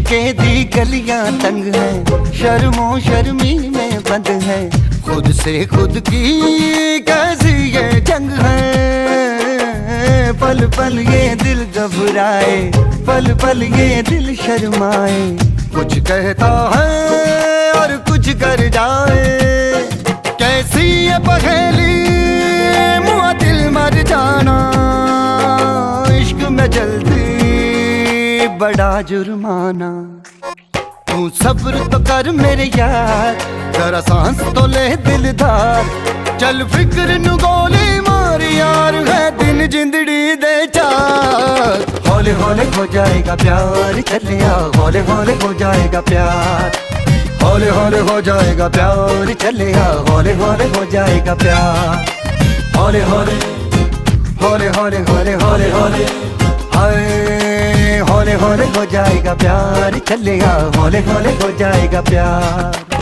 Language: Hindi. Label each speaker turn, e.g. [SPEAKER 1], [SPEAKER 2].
[SPEAKER 1] इश्के दी गलियां तंग है, शर्मो शर्मी में बंद है, खुद से खुद की कैसी ये जंग है। पल पल ये दिल घबराए, पल पल ये दिल शर्माए, कुछ कहता है और कुछ कर जाए। कैसी ये पहेली मुआ दिल मर जाना, इश्क में जल्दी बड़ा जुर्माना। तू सब्र तो कर मेरे यार, जरा सांस तो ले दिलदार, चल फिक्र नु गोली मार यार, है दिन जिंदड़ी दे चार। हौले हौले हो जाएगा प्यार, चलिया हौले हौले हो जाएगा प्यार, हौले हौले हो जाएगा प्यार, चलिया हौले हौले हो जाएगा प्यार। हौले हौले हौले हौले हौले हौले हौले हाय, हौले हौले हो जाएगा प्यार, चलिया हौले हौले हो जाएगा प्यार।